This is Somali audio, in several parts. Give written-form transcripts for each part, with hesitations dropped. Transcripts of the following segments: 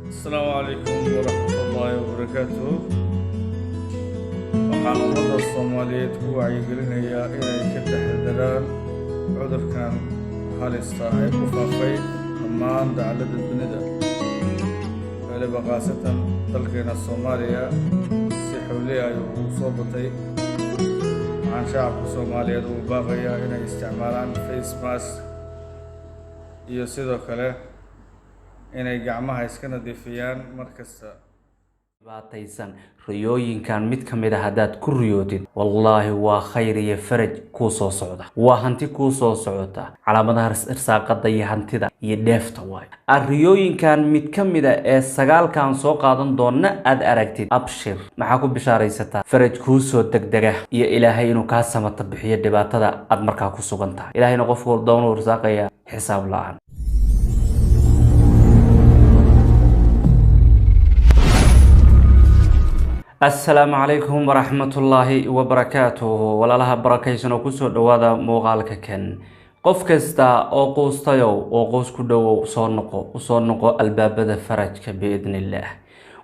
السلام عليكم ورحمة الله وبركاته. waxaan ummadda Soomaaliyeed ku wacyigelinayaa inay ka taxadaraan cudurkan halista ah ee ku faafay dhammaan dacallada dunida, waliba khaasatan dalkeena Soomaaliya si xawli ah ayuu ugu soo batay. Waxaan shacabka Soomaaliyeed ugu baaqayaa inay isticmaalaan face mask iyo sidoo kale inay gacmaha iska nadiifiyaan mar kasta. baataysan riyooyinkan mid ka mid ah hadaad ku riyootid wallaahi waa khayr iyo faraj kuu soo socda, waa hanti kuu soo socota, calaamadaha irsaaqada iyo hantida iyo dheefta waay. riyooyinkan mid ka mid ah ee sagaalkan soo qaadan doona aad aragtid, abshir maxaa ku bishaaraysataa faraj kuu soo degdega iyo ilaahay inuu kaa samata bixiyo dhibaatada aad markaa ku sugan tahay. ilaahayna qofku doonuu irsaaqaya xisaab la'aan. السلام عليكم ورحمة الله وبركاته. ولا بركيسنا وكسر دوادا مغالك كن قف كستا أو قوستيو أو قوس كدو وصنقو الباب ذا فرج بإذن الله.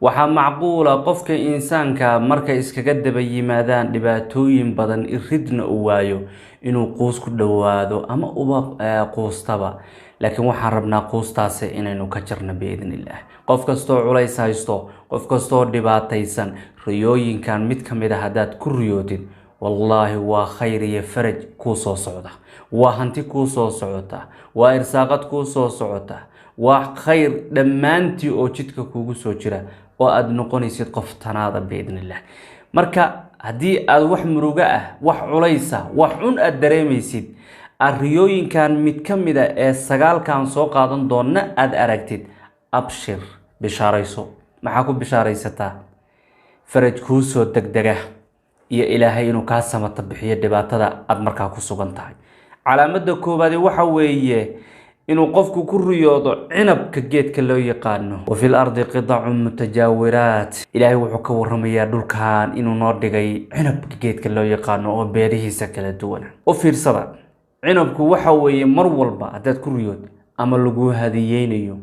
وحا معقولة قفك إنسان كمركا إسكاقد بي مادان لباتوين بدن إردن أوايو إنو قوس كدوادو أما أبا قوستبا، لكن waxaan rabnaa qoostaas inaynu ka jarno biidin illah. qof kasto culays haysto, qof kasto dhibaataysan, riyooyinkan mid ka mid ah hadaad ku riyootid wallahi waa khayr iyo faraj ku soo socda, waa hanti ku soo socota, waa irsaaqad ku soo socota, waa khayr dhamaantii oo jidka kugu soo jira oo aad noqonaysid qof tanaada biidin illah. marka hadii aad wax muruga ah, wax culaysa, wax un aad dareemaysid, riyooyinkan mid ka mid ah ee sagaalkan soo qaadan doona aad aragtid, abshir bishaarayso. maxaa ku bishaaraysataa faraj kuu soo degdega iyo ilaahay inuu kaa samata bixiyo dhibaatada aad markaa ku sugan tahay. calaamada koobaad waxa weeye inuu qofku ku riyoodo cinabka geedka loo yaqaano wa fil ardi qidacun mutajawiraat. ilaahay wuxuu ka warramayaa dhulkan inuu noo dhigay cinabka geedka loo yaqaano oo beerihiisa kala duwan. u fiirsada, cinabku waxa weeye mar walba hadaad ku riyood ama lagu hadiyeynayo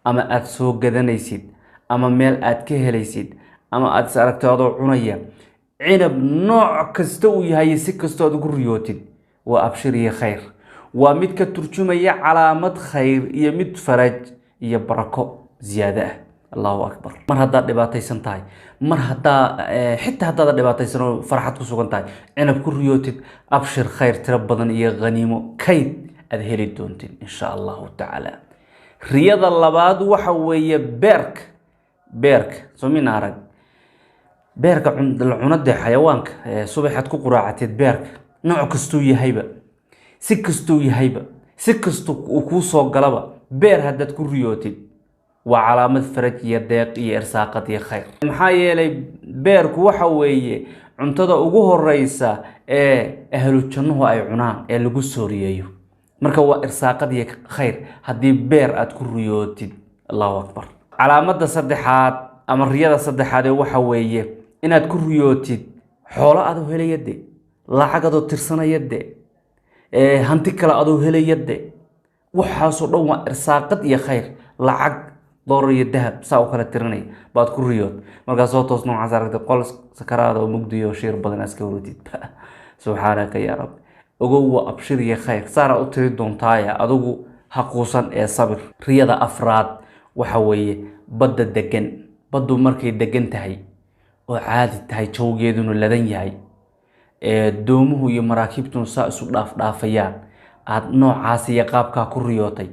ama aad soo gadanaysid ama meel aad ka helaysid ama aad aragto adoo cunaya, cinab nooc kasta uu yahay si kasta aad ugu riyootid waa abshir iyo khayr, waa mid ka turjumaya calaamad khayr iyo mid faraj iyo barako ziyaada ah. allahu akbar. mar haddaad dhibaataysan tahay, mar xitaa haddaad dhibaataysan oo farxad ku sugan tahay, cinab ku riyootid, abshir khayr tiro badan iyo qaniimo kayd aad heli doontid insha allahu tacaala. riyada labaad waxa weeye beerka soomina arag beerka cunada xayawaanka subaxaad ku quraacatid, beerka nooc kastuu yahayba, si kastuu uu kuu soo galaba, beer haddaad ku riyootid waa calaamad faraj iyo deeq iyo irsaaqad iyo khayr. maxaa yeelay beerku waxa weeye cuntada ugu horeysa ee ahlu jannuhu ay cunaan ee lagu sooriyeeyo. marka waa irsaaqad iyo khayr haddii beer aad ku riyootid. allahu akbar. calaamada saddexaad ama riyada saddexaad waxa weeye inaad ku riyootid xoolo aad helayade, lacag aad tirsanayade, hanti kale aad helayade. waxaasoo dhan waa irsaaqad iyo khayr. lacag doolar iyo dahab saa u kala tirinay baad ku riyood, markaas soo toos noocaas aragtay qol sakaraada oo mugdiyo shiir badan iska wareedid. subxaanaka yaa rabbi. ogow waa abshir iyo khayr, saara u tiri doontaaya adigu haquusan ee sabir. riyada afraad waxa weeye badda degan. baddu markay degan tahay oo caadi tahay, jawgeeduna ladan yahay, doomuhu iyo maraakiibtuna saa isu dhaafayaan, aad noocaas iyo qaabkaa ku riyootay,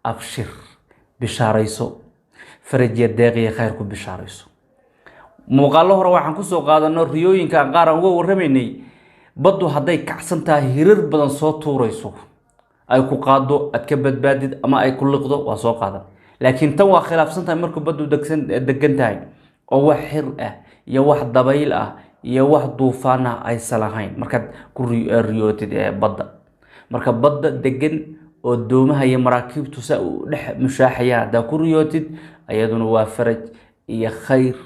abshir bishaarayso, faraj iyo deeq iyo khayr ku bishaarayso. muuqaallo hore waxaan kusoo qaadano riyooyinka qaar aan uga warramaynay baddu hadday kacsan tahay, hirar badan soo tuurayso, ay ku qaado aad ka badbaadid ama ay ku liqdo waa soo qaadan. laakiin tan waa khilaafsan tahay markuu baddu degan tahay oo wax xir ah iyo wax dabayl ah iyo wax duufaan ah aysan lahayn markaad ku riyootid badda. marka badda degan oo doomaha iyo maraakiibtu saa u dhex mushaaxayaan haddaad ku riyootid, ayaduna waa faraj iyo khayr,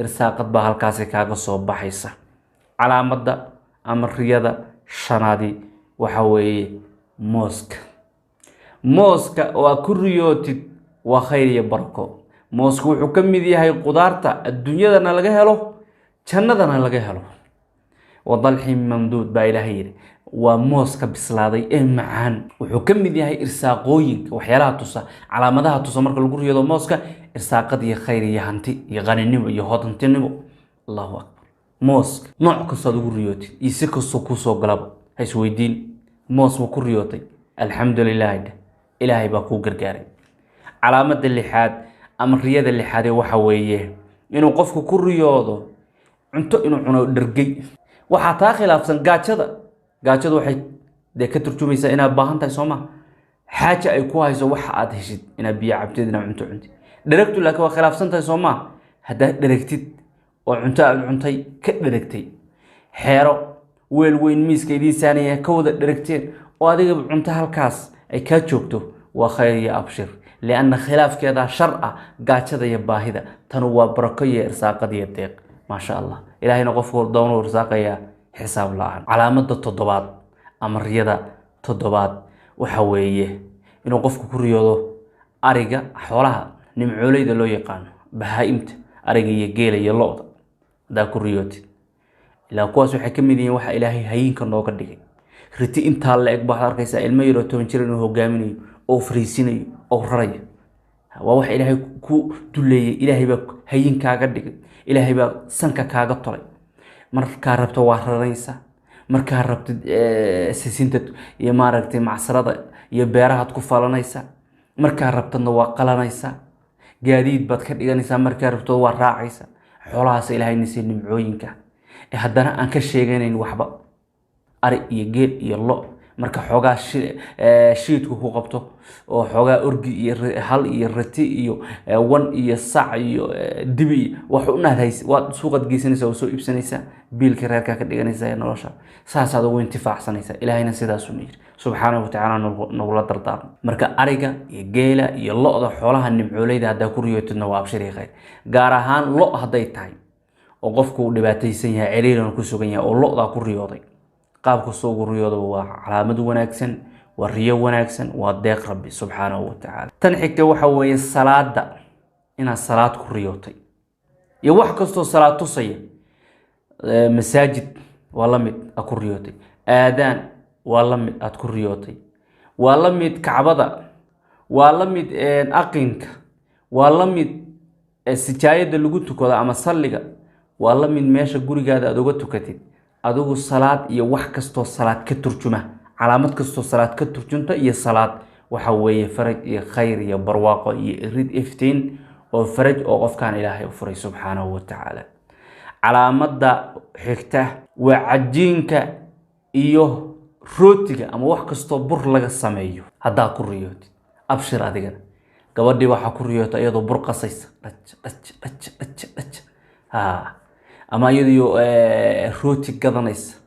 irsaaqad baa halkaasi kaaga soo baxaysa. calaamada ama riyada shanaadi waxa weeye mooska oo aad ku riyootid waa khayr iyo barako. موسك وحكم ذي هاي قدارتا الدنيا دنا لقى هلو جنة دنا لقى هلو وضلح ممدود با إلهي وموسك بسلادي معان وحكم ذي هاي إرساقوين وحيالها توسا على مدها توسا مركا لقول يدو موسك إرساقات يا خير يا هانتي يا غني نبو يا هوتنتي نبو الله أكبر موسك نوع كسا لقول ريوتي يسيكو سوكوسو قلب هاي سويدين موس وكو ريوتي الحمد لله ده إلهي باكو قرقاري علامة اللحاد أمر رياض اللحاد وحويه إنو قفكو كو ريوضو عنتو إنو عنو درقي وحاتا خلافسان قاجدا waxay de ka turjumaysaa inaad baahan tahay Soomaa xaaja ay ku hayso waxa aad heshid inaad biyo cabtid inaad cunto cuntid dheregtu laakiin waa khilaafsan tahay Soomaa hadaa dheregtid oo cunto aad cuntay ka dheregtay xeero weel weyn miiskeedii saaniya ka wada dheregteen oo adiga cunto halkaas ay ka joogto waa khayr iyo abshir لأن خلاف كذا شرع قاجدا يا باهدا تنو بركة إرزاق دي الدق ما شاء الله إلهي نقفه دون إرزاق يا حساب الله علامة التضباط أمر يدا تضباط وحويه إنه قفك كريوده أرجع حولها نمعولي ده لو يقان بهايمت أرجع يجيل يلوط ده كريوت لا قوس وحكم دين وح إلهي هين كنوع كديه رتي إنت هلا إقبح أركيس الميرو تونشرنه هو جامني أو فريسيني أو رأي ووح إلهي كو تلي إلهي بق هين كاقدك إلهي بق سنك كاقطري markaa rabto waa raraysa markaa rabto sisinta iyo maaragtay macsarada iyo beeraha ku falanaysa markaa rabtana waa qalanaysa gaadiid baad ka dhiganaysa markaa rabto waa raacaysa xoolahaas Ilaahay nisay nimcooyinka haddana aan ka sheeganayn waxba ari iyo geel iyo lo marka xogaa shiidku ku qabto oo xogaa orgi iyo hal iyo rati iyo wan iyo sac iyo dibi wax u naadays waa suuqad geysanaysa oo soo iibsanaysa biilka reerka ka dhiganaysa nolosha saasaad ugu intifaacsanaysa Ilaahayna sidaas u yiri subhanahu wa ta'ala nagula dardaar marka ariga iyo geela iyo lo'da xoolaha nimcooleyda hada ku riyootidna waa abshiri khayr gaar ahaan lo haday tahay oo qofku u dhibaataysan yahay ciriiran ku sugan yahay oo lo'da ku riyooday qaabka soo riyoodo waa calaamad wanaagsan waa riyo wanaagsan waa deeq rabbi subhanahu wa ta'ala tan xigta waxa weeye salaada ina salaad ku riyootay iyo wax kasto salaad tusay masaajid waa la mid ku riyootay aadaan waa la mid ku riyootay waa la mid kacbada waa la mid aqinka waa la mid sijaayada lagu tukado ama salliga waa la mid meesha gurigaada aad uga tukatid adigu salaad iyo wax kasto salaad ka turjuma calaamad kasto salaad ka turjunta iyo salaad waxa weeye faraj iyo khayr iyo barwaaqo iyo rid iftiin oo faraj oo qofkan Ilaahay u furay subhanahu wa ta'ala calaamada xigta waa cajiinka iyo rootiga ama wax kasto bur laga sameeyo hadaa ku riyootid abshir adiga gabadhii waxa ku riyoota iyadoo bur qasaysa ama iyadoo rooti gadanaysa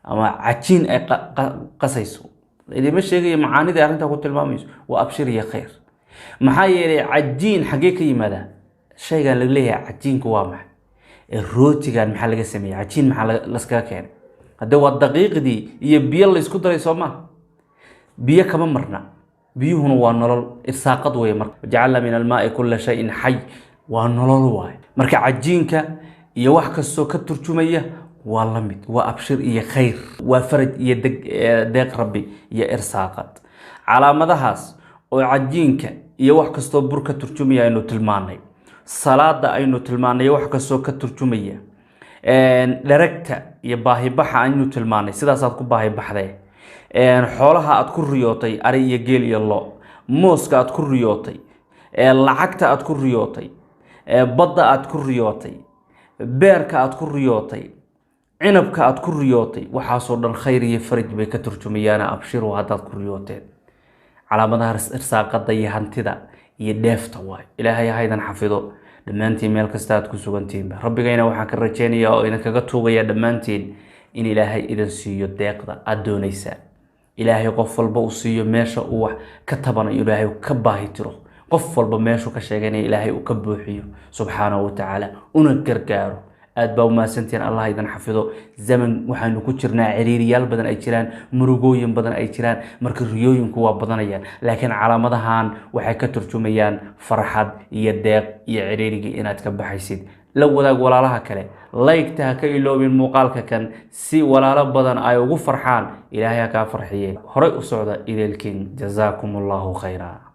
ama cajiin ay qasayso idima sheegay macaanida arinta ku tilmaamayso waa abshir iyo khayr maxaa yeelay cajiin xagee ka yimaada shaygan laga leeyahay cajiinku waa maxay rootigan maxaa laga sameeyay cajiin maxaa la iska keenay hada waa daqiiqdii iyo biyo la isku daray Soomaa biyo kama marna biyuhuna waa nolol irsaaqad way marka jacalna min al-maa'i kull shay'in hayy waa nolol waay marka cajiinka iyo wax kasto ka turjumaya waa la mid waa abshir iyo khayr waa faraj iyo deeq rabbi iyo irsaaqad calaamadahaas oo cajiinka iyo wax kasto bur ka turjumaya inuu tilmaanay salaada aynu tilmaanay wax kasto ka turjumaya dheregta iyo baahibaxa aynu tilmaanay sidaas aad ku baahibaxday xoolaha aad ku riyootay ari iyo geel iyo lo mooska aad ku riyootay lacagta aad ku riyootay badda aad ku riyootay beerka aad ku riyootay cinabka aad ku riyootay waxa soo dhan khayr iyo faraj bay ka turjumayaan abshir oo hadaad ku riyooteen calaamadaha irsaaqada iyo hantida iyo dheefta waay Ilaahay haydan xafido dhamaantiin meel kasta aad ku sugantiin rabbigayna waxaan ka rajeynayaa oo idin kaga tuugaya dhamaantiin in Ilaahay idin siiyo deeqda aad doonaysaa Ilaahay qof walba uu siiyo meesha uu wax ka tabanayo Ilaahay ka baahi tiro qof walba meeshu ka sheeganay Ilaahay uu ka buuxiyo subhanahu wa ta'ala una gargaaro aad baa u mahadsantihiin. allah idin xafido. zaman waxaanu ku jirnaa ciriiriyaal badan ay jiraan, murugooyin badan ay jiraan, marka riyooyinku waa badanayaan, laakiin calaamadahan waxay ka turjumayaan farxad iyo deeq iyo ciriirigii inaad ka baxaysid. la wadaag walaalaha kale, laygta ha ka iloobin muuqaalka kan si walaalo badan ay ugu farxaan. ilaahay ha kaa farxiye. horay u socda ileelkiin. jazaakum allahu khayra.